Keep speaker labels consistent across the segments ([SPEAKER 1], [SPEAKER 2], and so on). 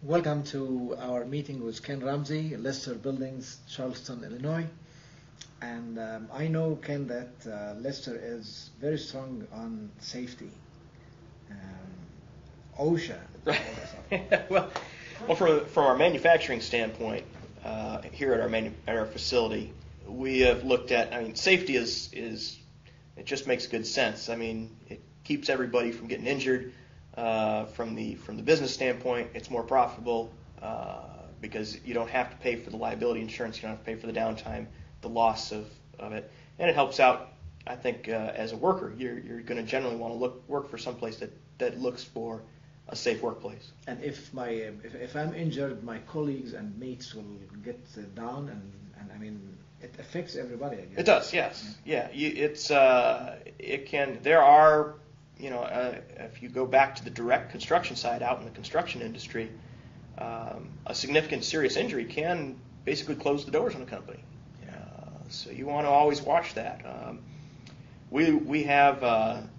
[SPEAKER 1] Welcome to our meeting with Ken Ramsey, Lester Buildings, Charleston, Illinois. And I know, Ken, that Lester is very strong on safety. OSHA.
[SPEAKER 2] Right. well, from our manufacturing standpoint, here at our facility, we have looked at. I mean, safety is it just makes good sense. I mean, it keeps everybody from getting injured. From the business standpoint, it's more profitable because you don't have to pay for the liability insurance, you don't have to pay for the downtime, the loss of it, and it helps out. I think as a worker, you're going to generally want to work for some place that looks for a safe workplace.
[SPEAKER 1] And if I'm injured, my colleagues and mates will get down, and I mean, it affects everybody, I guess.
[SPEAKER 2] It does, yes, yeah. It can. There are. If you go back to the direct construction side out in the construction industry, a significant serious injury can basically close the doors on a company. So you want to always watch that. We have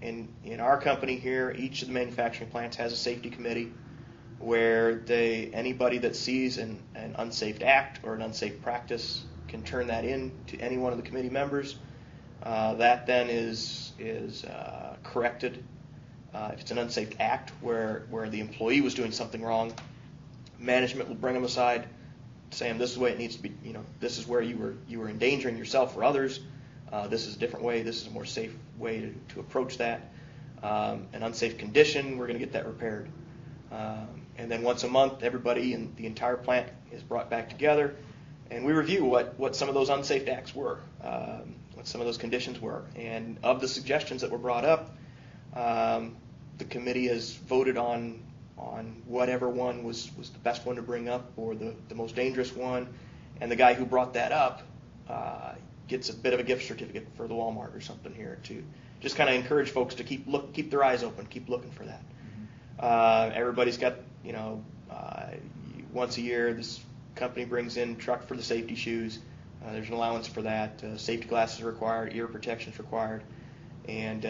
[SPEAKER 2] in our company here, each of the manufacturing plants has a safety committee where anybody that sees an unsafe act or an unsafe practice can turn that in to any one of the committee members. That then is corrected. If it's an unsafe act where the employee was doing something wrong, management will bring them aside, saying this is the way it needs to be. This is where you were endangering yourself or others. This is a different way. This is a more safe way to approach that. An unsafe condition, we're going to get that repaired. And then once a month, everybody in the entire plant is brought back together, and we review what some of those unsafe acts were. What some of those conditions were. And of the suggestions that were brought up, the committee has voted on whatever one was the best one to bring up or the most dangerous one. And the guy who brought that up gets a bit of a gift certificate for the Walmart or something here to just kind of encourage folks to keep their eyes open, keep looking for that. Mm-hmm. Everybody's got, once a year this company brings in a truck for the safety shoes. There's an allowance for that. Safety glasses are required, ear protection is required, and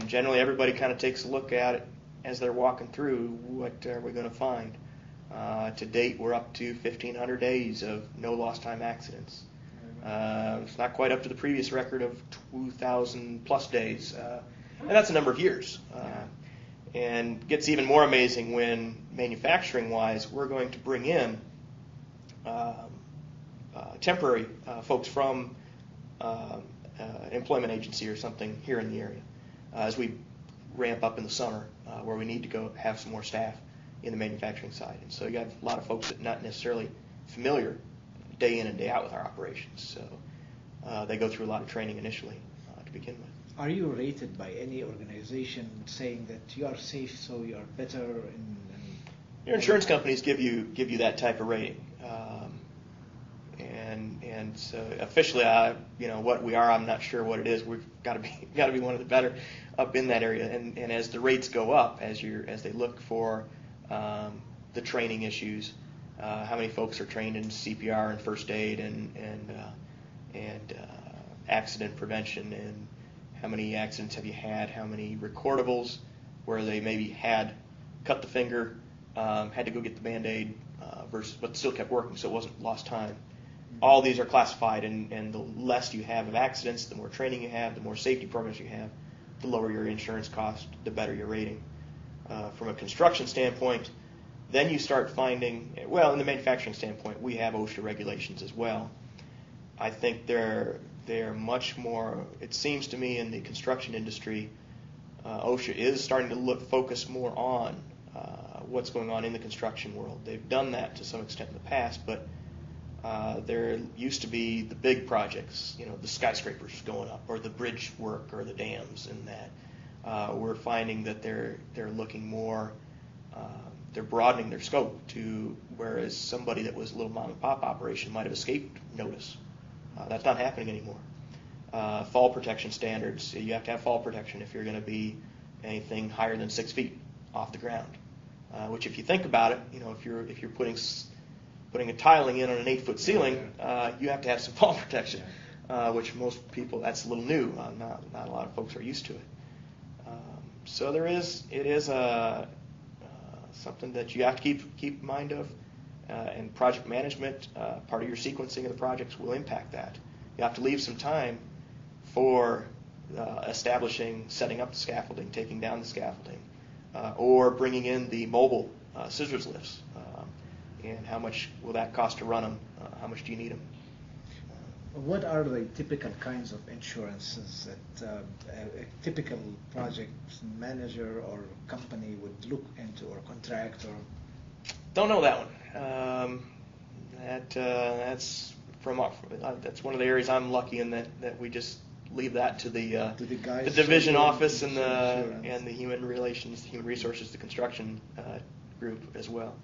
[SPEAKER 2] generally everybody kind of takes a look at it as they're walking through. What are we going to find? To date, we're up to 1,500 days of no lost time accidents. It's not quite up to the previous record of 2,000 plus days, and that's a number of years. And gets even more amazing when manufacturing-wise, we're going to bring in temporary folks from an employment agency or something here in the area as we ramp up in the summer where we need to go have some more staff in the manufacturing side. And so you have a lot of folks that are not necessarily familiar day in and day out with our operations. So they go through a lot of training initially to begin with.
[SPEAKER 1] Are you rated by any organization saying that you are safe, so you are better?
[SPEAKER 2] Your insurance companies give you that type of rating. And so officially, what we are, I'm not sure what it is. We've got to be one of the better up in that area. And as the rates go up, as they look for the training issues, how many folks are trained in CPR and first aid and accident prevention, and how many accidents have you had? How many recordables where they maybe had cut the finger, had to go get the Band-Aid, versus but still kept working, so it wasn't lost time. All these are classified, and the less you have of accidents, the more training you have, the more safety programs you have, the lower your insurance cost, the better your rating. From a construction standpoint, then you start finding, well, in the manufacturing standpoint, we have OSHA regulations as well. I think they're much more, it seems to me, in the construction industry, OSHA is starting to focus more on what's going on in the construction world. They've done that to some extent in the past, but there used to be the big projects, the skyscrapers going up, or the bridge work, or the dams, and that. We're finding that they're looking more, they're broadening their scope to, whereas somebody that was a little mom and pop operation might have escaped notice. That's not happening anymore. Fall protection standards, you have to have fall protection if you're going to be anything higher than 6 feet off the ground. Which, if you think about it, if you're putting a tiling in on an 8-foot ceiling, you have to have some fall protection, which most people, that's a little new. Not a lot of folks are used to it. So it is something that you have to keep in mind of. And project management, part of your sequencing of the projects will impact that. You have to leave some time for establishing, setting up the scaffolding, taking down the scaffolding, or bringing in the mobile scissors lifts. And how much will that cost to run them? How much do you need them?
[SPEAKER 1] What are the typical kinds of insurances that a typical project manager or company would look into, or contractor?
[SPEAKER 2] Don't know that one. That's that's one of the areas I'm lucky in, that we just leave that to the
[SPEAKER 1] guys,
[SPEAKER 2] the division office and
[SPEAKER 1] insurance.
[SPEAKER 2] the human resources, the construction group as well.